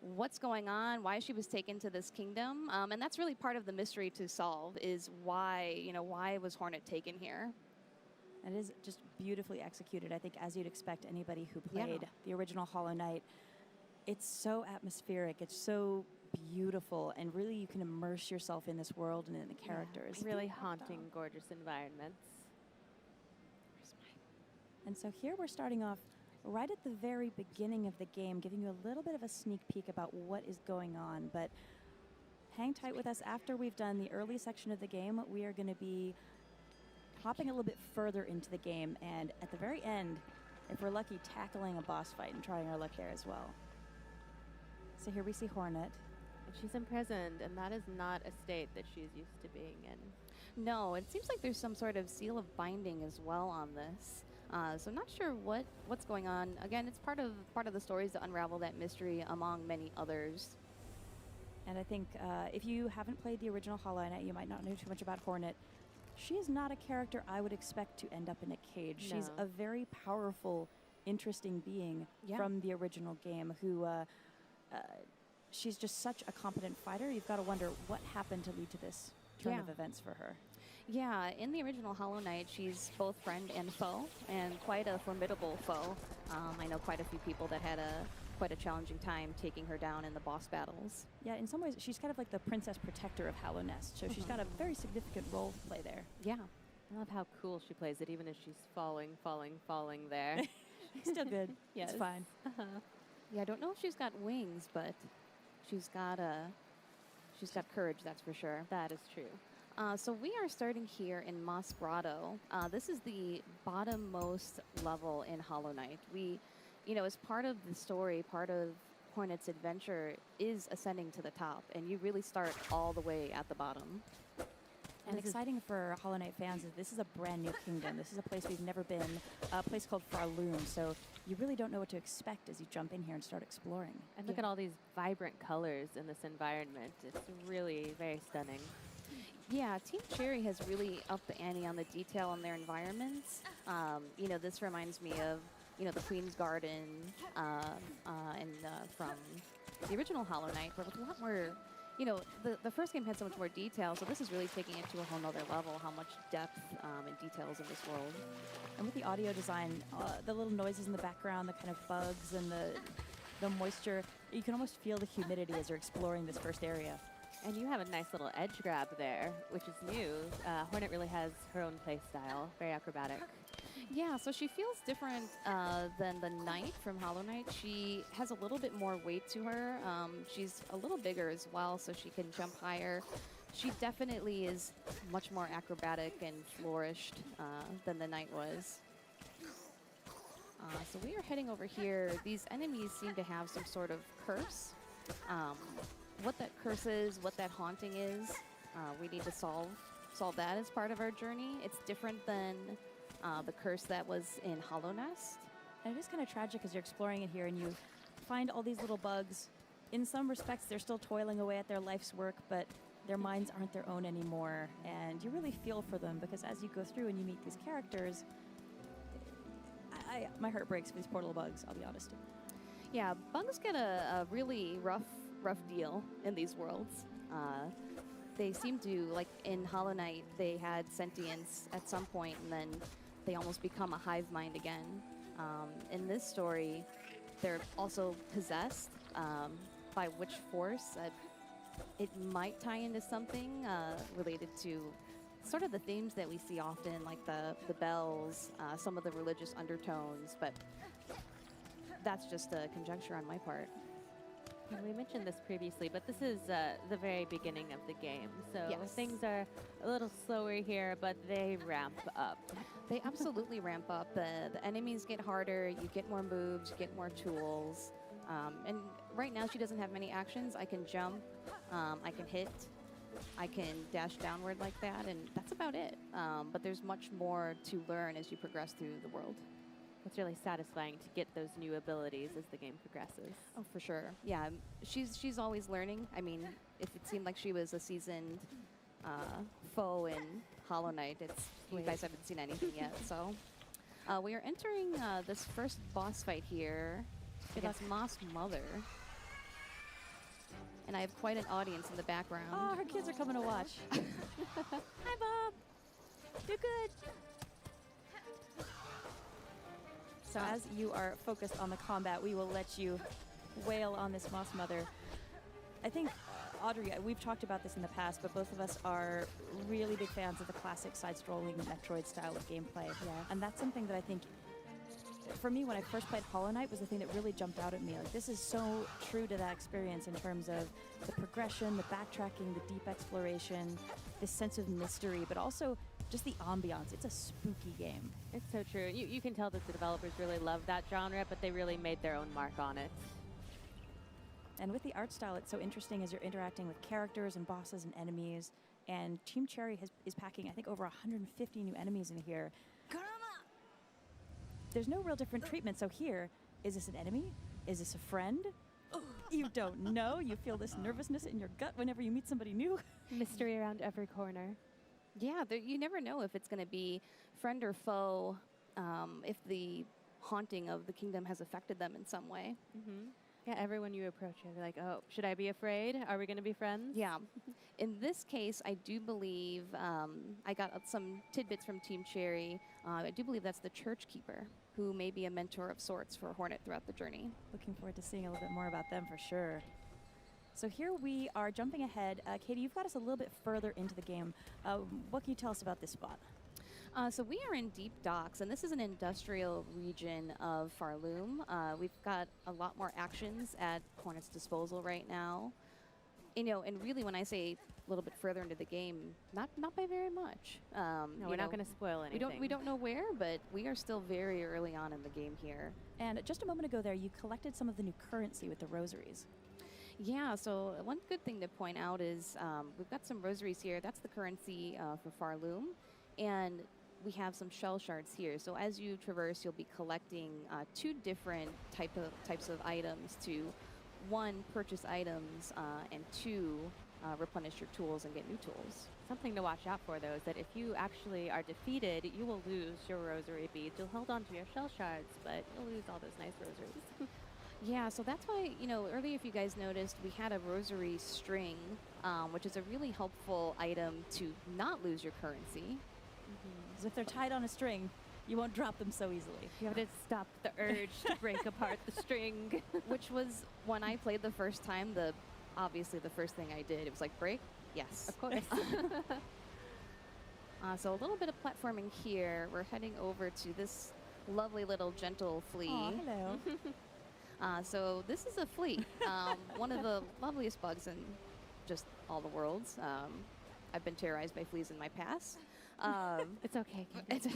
what's going on, why she was taken to this kingdom. And that's really part of the mystery to solve is why was Hornet taken here? It is just beautifully executed, I think, as you'd expect anybody who played the original Hollow Knight. It's so atmospheric. It's so beautiful. And really, you can immerse yourself in this world and in the characters. Really haunting, gorgeous environments. And so here we're starting off right at the very beginning of the game, giving you a little bit of a sneak peek about what is going on. But hang tight with us. After we've done the early section of the game, we are going to be hopping a little bit further into the game, and at the very end, if we're lucky, tackling a boss fight and trying our luck there as well. So here we see Hornet. And she's imprisoned, and that is not a state that she's used to being in. No, it seems like there's some sort of seal of binding as well on this. So I'm not sure what's going on. Again, it's part of the stories to unravel that mystery among many others. And I think if you haven't played the original Hollow Knight, you might not know too much about Hornet. She is not a character I would expect to end up in a cage. No. She's a very powerful, interesting being from the original game who she's just such a competent fighter. You've got to wonder what happened to lead to this turn of events for her. Yeah, in the original Hollow Knight, she's both friend and foe, and quite a formidable foe. I know quite a few people that had quite a challenging time taking her down in the boss battles. Yeah, in some ways, she's kind of like the princess protector of Hallow Nest, so she's got a very significant role to play there. Yeah. I love how cool she plays it, even as she's falling there. Still good. Yes. It's fine. Yeah, I don't know if she's got wings, but she's got courage, that's for sure. That is true. So we are starting here in Moss Grotto. This is the bottommost level in Hollow Knight. As part of the story, part of Hornet's adventure is ascending to the top, and you really start all the way at the bottom. And exciting for Hollow Knight fans is this is a brand new kingdom. This is a place we've never been, a place called Farloom. So you really don't know what to expect as you jump in here and start exploring. And look at all these vibrant colors in this environment. It's really very stunning. Yeah, Team Cherry has really upped the ante on the detail in their environments. This reminds me of, the Queen's Garden from the original Hollow Knight, where with a lot more, the first game had so much more detail, so this is really taking it to a whole nother level, how much depth and details in this world. And with the audio design, the little noises in the background, the kind of bugs and the moisture, you can almost feel the humidity as you're exploring this first area. And you have a nice little edge grab there, which is new. Hornet really has her own play style, very acrobatic. Yeah, so she feels different than the Knight from Hollow Knight. She has a little bit more weight to her. She's a little bigger as well, so she can jump higher. She definitely is much more acrobatic and flourished than the Knight was. So we are heading over here. These enemies seem to have some sort of curse. What that curse is, what that haunting is, we need to solve that as part of our journey. It's different than the curse that was in Hollow Nest. And it is kind of tragic as you're exploring it here and you find all these little bugs. In some respects, they're still toiling away at their life's work, but their minds aren't their own anymore. And you really feel for them because as you go through and you meet these characters, my heart breaks for these poor little bugs, I'll be honest. Yeah, bugs get a really rough deal in these worlds. They seem to, like in Hollow Knight, they had sentience at some point and then they almost become a hive mind again. In this story, they're also possessed by which force. It might tie into something related to sort of the themes that we see often, like the bells, some of the religious undertones, but that's just a conjecture on my part. And we mentioned this previously, but this is the very beginning of the game. So things are a little slower here, but they ramp up. They absolutely ramp up. The enemies get harder, you get more moves, you get more tools. And right now she doesn't have many actions. I can jump, I can hit, I can dash downward like that, and that's about it. But there's much more to learn as you progress through the world. It's really satisfying to get those new abilities as the game progresses. Oh, for sure. Yeah, she's always learning. I mean, if it seemed like she was a seasoned foe in Hollow Knight, you guys haven't seen anything yet. So we are entering this first boss fight here against Moss Mother. and I have quite an audience in the background. Oh, her kids are coming to watch. Hi, Bob. Do good. So as you are focused on the combat, we will let you wail on this Moss Mother. I think, Audrey, we've talked about this in the past, but both of us are really big fans of the classic side-scrolling Metroid style of gameplay. Yeah. And that's something that I think, for me, when I first played Hollow Knight, was the thing that really jumped out at me. Like, this is so true to that experience in terms of the progression, the backtracking, the deep exploration, this sense of mystery, but also just the ambiance. It's a spooky game. It's so true. You can tell that the developers really love that genre, but they really made their own mark on it. And with the art style, it's so interesting as you're interacting with characters and bosses and enemies. And Team Cherry is packing, I think, over 150 new enemies in here. There's no real different treatment. So here, is this an enemy? Is this a friend? You don't know. You feel this nervousness in your gut whenever you meet somebody new. Mystery around every corner. Yeah, you never know if it's going to be friend or foe, if the haunting of the kingdom has affected them in some way. Mm-hmm. Yeah, everyone you approach, you're like, oh, should I be afraid? Are we going to be friends? Yeah. In this case, I do believe, I got some tidbits from Team Cherry. I do believe that's the church keeper, who may be a mentor of sorts for Hornet throughout the journey. Looking forward to seeing a little bit more about them for sure. So here we are jumping ahead. Katie, you've got us a little bit further into the game. What can you tell us about this spot? So we are in Deep Docks, and this is an industrial region of Farloom. We've got a lot more actions at Hornet's disposal right now. You know, and really when I say a little bit further into the game, not by very much. No, we're not going to spoil anything. We don't know where, but we are still very early on in the game here. And just a moment ago there, you collected some of the new currency with the rosaries. Yeah, so one good thing to point out is we've got some rosaries here. That's the currency for Farloom. And we have some shell shards here. So as you traverse, you'll be collecting two different types of items to, one, purchase items, and two, replenish your tools and get new tools. Something to watch out for, though, is that if you actually are defeated, you will lose your rosary beads. You'll hold on to your shell shards, but you'll lose all those nice rosaries. Yeah, so that's why, you know, earlier if you guys noticed, we had a rosary string, which is a really helpful item to not lose your currency. Because if they're tied on a string, you won't drop them so easily. You have to stop the urge to break apart the string. Which was, when I played the first time, obviously the first thing I did. It was like, break? Yes. Of course. So a little bit of platforming here. We're heading over to this lovely little gentle flea. Oh, hello. So this is a flea, one of the loveliest bugs in just all the worlds. I've been terrorized by fleas in my past. It's okay. It's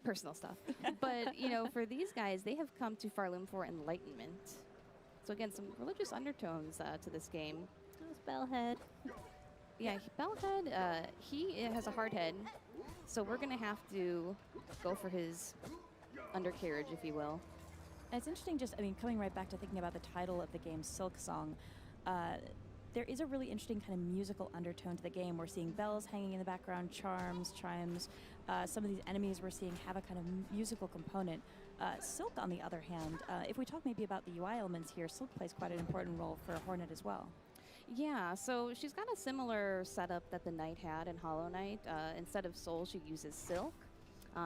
personal stuff. But, you know, for these guys, they have come to Farloom for enlightenment. So again, some religious undertones to this game. That was Bellhead. Yeah, Bellhead, he has a hard head. So we're going to have to go for his undercarriage, if you will. And it's interesting, coming right back to thinking about the title of the game, Silksong, there is a really interesting kind of musical undertone to the game. We're seeing bells hanging in the background, chimes. Some of these enemies we're seeing have a kind of musical component. Silk, on the other hand, if we talk maybe about the UI elements here, Silk plays quite an important role for Hornet as well. Yeah, so she's got a similar setup that the Knight had in Hollow Knight. Instead of soul, she uses silk.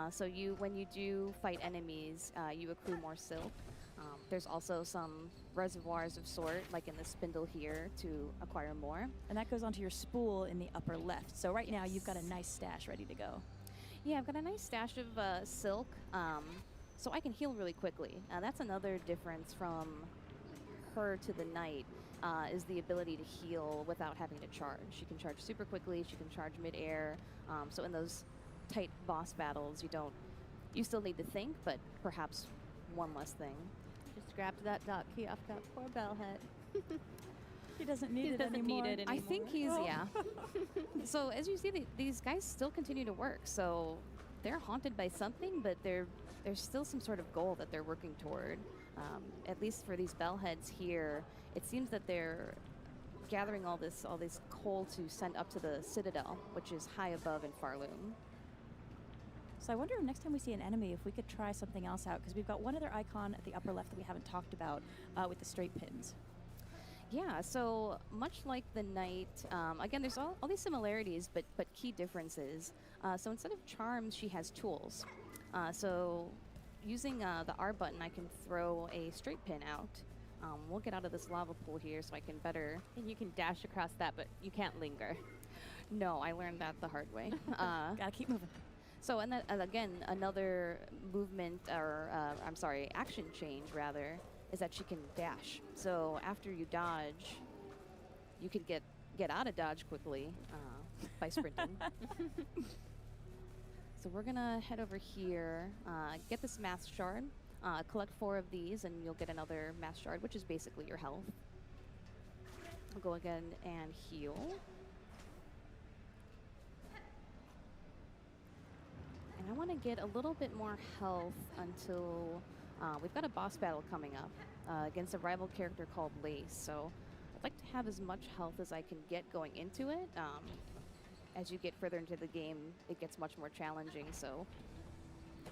So when you do fight enemies, you accrue more silk. There's also some reservoirs of sort, like in the spindle here, to acquire more. And that goes onto your spool in the upper left. So right now you've got a nice stash ready to go. Yeah, I've got a nice stash of silk, so I can heal really quickly. That's another difference from her to the Knight, is the ability to heal without having to charge. She can charge super quickly, she can charge mid-air, so in those tight boss battles, you still need to think, but perhaps one less thing. Just grabbed that dot key off that poor Bellhead. He doesn't need it anymore. I think he's, yeah. So as you see, these guys still continue to work. So they're haunted by something, but there's still some sort of goal that they're working toward. At least for these Bellheads here, it seems that they're gathering all this coal to send up to the Citadel, which is high above in Farloom. So I wonder if next time we see an enemy, if we could try something else out, because we've got one other icon at the upper left that we haven't talked about with the straight pins. Yeah, so much like the knight, again, there's all these similarities, but key differences. So instead of charms, she has tools. So using the R button, I can throw a straight pin out. We'll get out of this lava pool here so I can better... And you can dash across that, but you can't linger. No, I learned that the hard way. Gotta keep moving. So, and then again, another movement, or I'm sorry, action change rather, is that she can dash. So after you dodge, you can get out of dodge quickly by sprinting. So we're gonna head over here, get this mass shard, collect 4 of these, and you'll get another mass shard, which is basically your health. We'll go again and heal. And I want to get a little bit more health until we've got a boss battle coming up against a rival character called Lace. So I'd like to have as much health as I can get going into it. As you get further into the game, it gets much more challenging. So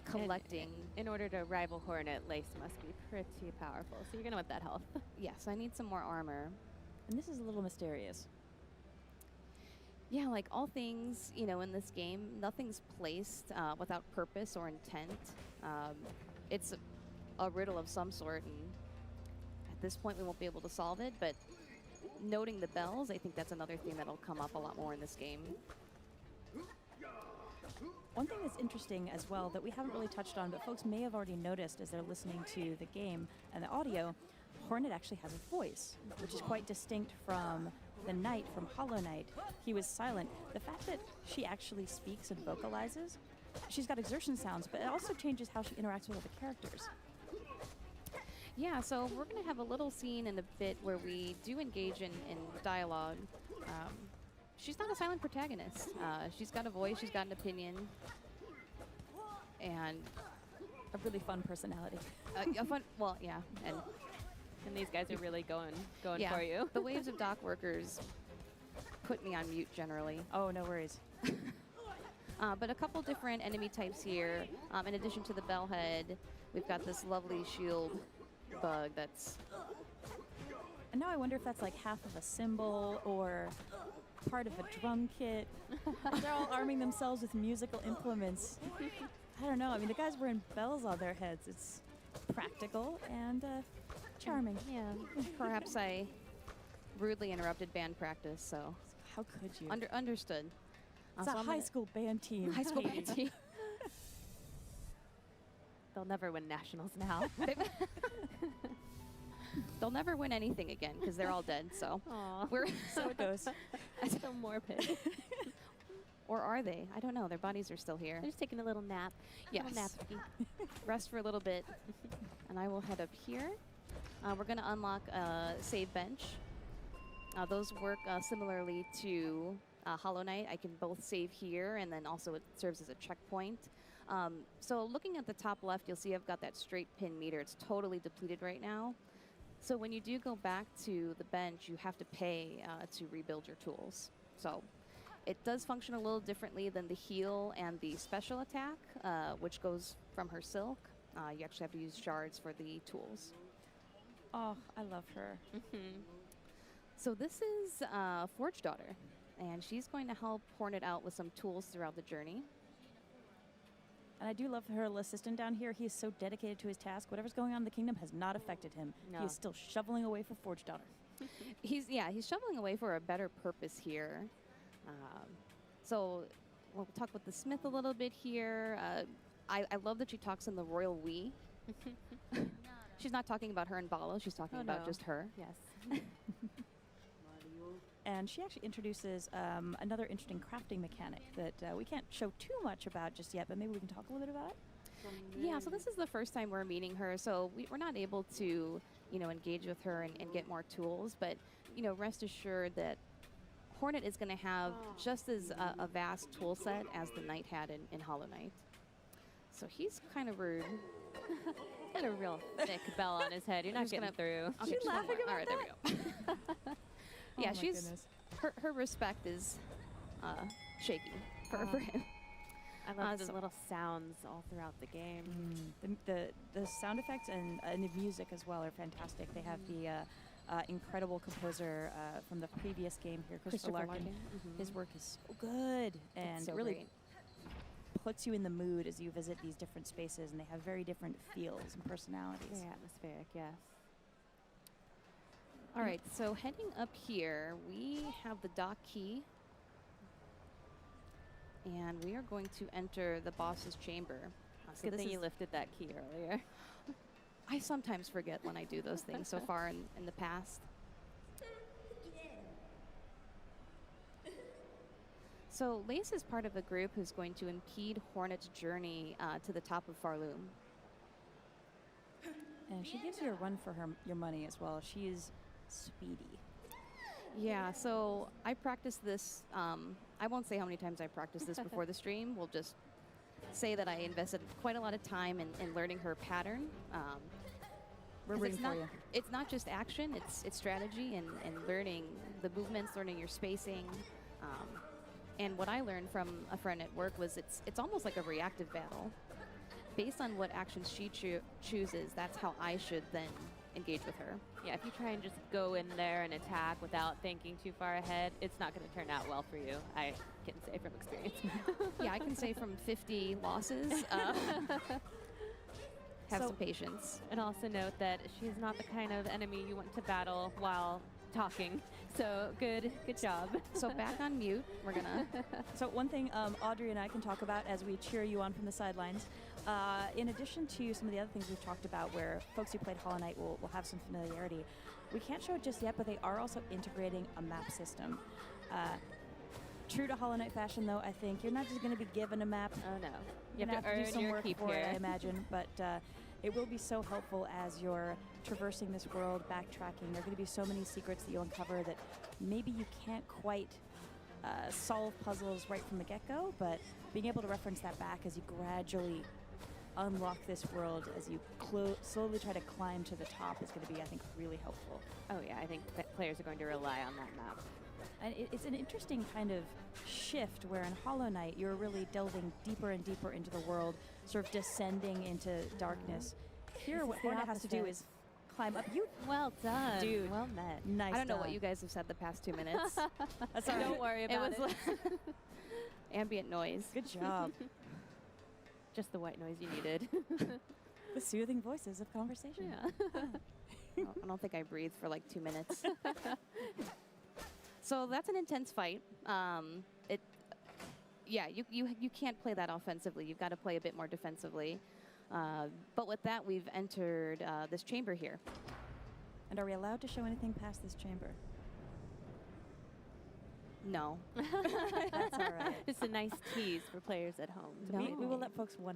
collecting. In order to rival Hornet, Lace must be pretty powerful. So you're going to want that health. Yes, I need some more armor. And this is a little mysterious. Yeah, like all things, you know, in this game, nothing's placed without purpose or intent. It's a riddle of some sort, and at this point we won't be able to solve it, but noting the bells, I think that's another thing that'll come up a lot more in this game. One thing that's interesting as well that we haven't really touched on, but folks may have already noticed as they're listening to the game and the audio, Hornet actually has a voice, which is quite distinct from the Knight from Hollow Knight. He was silent. The fact that she actually speaks and vocalizes, she's got exertion sounds, but it also changes how she interacts with other characters. Yeah, so we're going to have a little scene in a bit where we do engage in dialogue. She's not a silent protagonist. She's got a voice, she's got an opinion, and A really fun personality. a fun, well, yeah, and these guys are really going yeah, for you. The waves of dock workers put me on mute generally. Oh, no worries. But a couple different enemy types here. In addition to the bellhead, we've got this lovely shield bug that's... And now I wonder if that's like half of a cymbal or part of a drum kit. They're all arming themselves with musical implements. I don't know. I mean, the guys wearing bells on their heads. It's practical and charming. Yeah, perhaps I rudely interrupted band practice, so... How could you? Understood. It's So a I'm high gonna- school band team. High school band team. They'll never win nationals now. They'll never win anything again because they're all dead. So Aw. we're So it goes. So morbid. or are they? I don't know. Their bodies are still here. They're just taking a little nap. Yes. Little nap-ski. Rest for a little bit, and I will head up here. We're going to unlock a save bench. Those work similarly to Hollow Knight. I can both save here, and then also it serves as a checkpoint. So looking at the top left, you'll see I've got that straight pin meter. It's totally depleted right now. So when you do go back to the bench, you have to pay to rebuild your tools. So it does function a little differently than the heal and the special attack, which goes from her silk. You actually have to use shards for the tools. Oh, I love her. So this is Forge Daughter, and she's going to help Hornet out with some tools throughout the journey. And I do love her little assistant down here. He is so dedicated to his task. Whatever's going on in the kingdom has not affected him. No. He is still shoveling away for Forge Daughter. He's shoveling away for a better purpose here. So we'll talk with the smith a little bit here. I love that she talks in the royal we. She's not talking about her and Balo. She's talking about no. just her. Yes. And she actually introduces another interesting crafting mechanic that we can't show too much about just yet, but maybe we can talk a little bit about it. Yeah, so this is the first time we're meeting her, so we're not able to, engage with her and get more tools, but, rest assured that Hornet is going to have just as a vast tool set as the Knight had in Hollow Knight. So he's kind of rude. Got a real thick bell on his head. You're not just getting gonna- through. Okay, She just one laughing more. All right, about there we go. Yeah, Oh my she's goodness. her respect is shaky for him. I love the so- little sounds all throughout the game. The sound effects and the music as well are fantastic. They have the incredible composer from the previous game here, Christopher Larkin. His work is so good and so really great. puts you in the mood as you visit these different spaces, and they have very different feels and personalities. Very atmospheric, yes. All right, so heading up here, we have the dock key. And we are going to enter the boss's chamber. Good thing you lifted that key earlier. I sometimes forget when I do those things so far in the past. So Lace is part of a group who's going to impede Hornet's journey to the top of Farloom. And she gives you a run for your money as well. She is speedy. Yeah, so I practiced this. I won't say how many times I practiced this before the stream. We'll just say that I invested quite a lot of time in learning her pattern. We're rooting for you. It's not just action, it's strategy and learning the movements, learning your spacing. And what I learned from a friend at work was it's almost like a reactive battle. Based on what actions she chooses, that's how I should then engage with her. Yeah, if you try and just go in there and attack without thinking too far ahead, it's not going to turn out well for you. I can say from experience. Yeah, I can say from 50 losses, have some patience. And also note that she's not the kind of enemy you want to battle while talking. So good job. So back on mute, we're gonna. So one thing Audrey and I can talk about as we cheer you on from the sidelines, in addition to some of the other things we've talked about where folks who played Hollow Knight will have some familiarity, we can't show it just yet, but they are also integrating a map system. True to Hollow Knight fashion, though, I think you're not just going to be given a map. Oh, no. You have to earn do some your work keep for it, here. I imagine, but it will be so helpful as you're traversing this world, backtracking. There are going to be so many secrets that you'll uncover that maybe you can't quite solve puzzles right from the get-go, but being able to reference that back as you gradually unlock this world, as you slowly try to climb to the top is going to be, I think, really helpful. Oh, yeah, I think that players are going to rely on that map. And it's an interesting kind of shift where in Hollow Knight, you're really delving deeper and deeper into the world, sort of descending into darkness. Here, what Hornet has to do is climb up. Well done. Dude. Well met. Nice I don't know done. what you guys have said the past 2 minutes. That's all right. Don't worry about it. Ambient noise. Good job. Just the white noise you needed. The soothing voices of conversation. Yeah. I don't think I breathed for like 2 minutes. So that's an intense fight. You can't play that offensively. You've got to play a bit more defensively. But with that, we've entered this chamber here. And are we allowed to show anything past this chamber? No. That's all right. It's a nice tease for players at home. No. We will let folks wonder.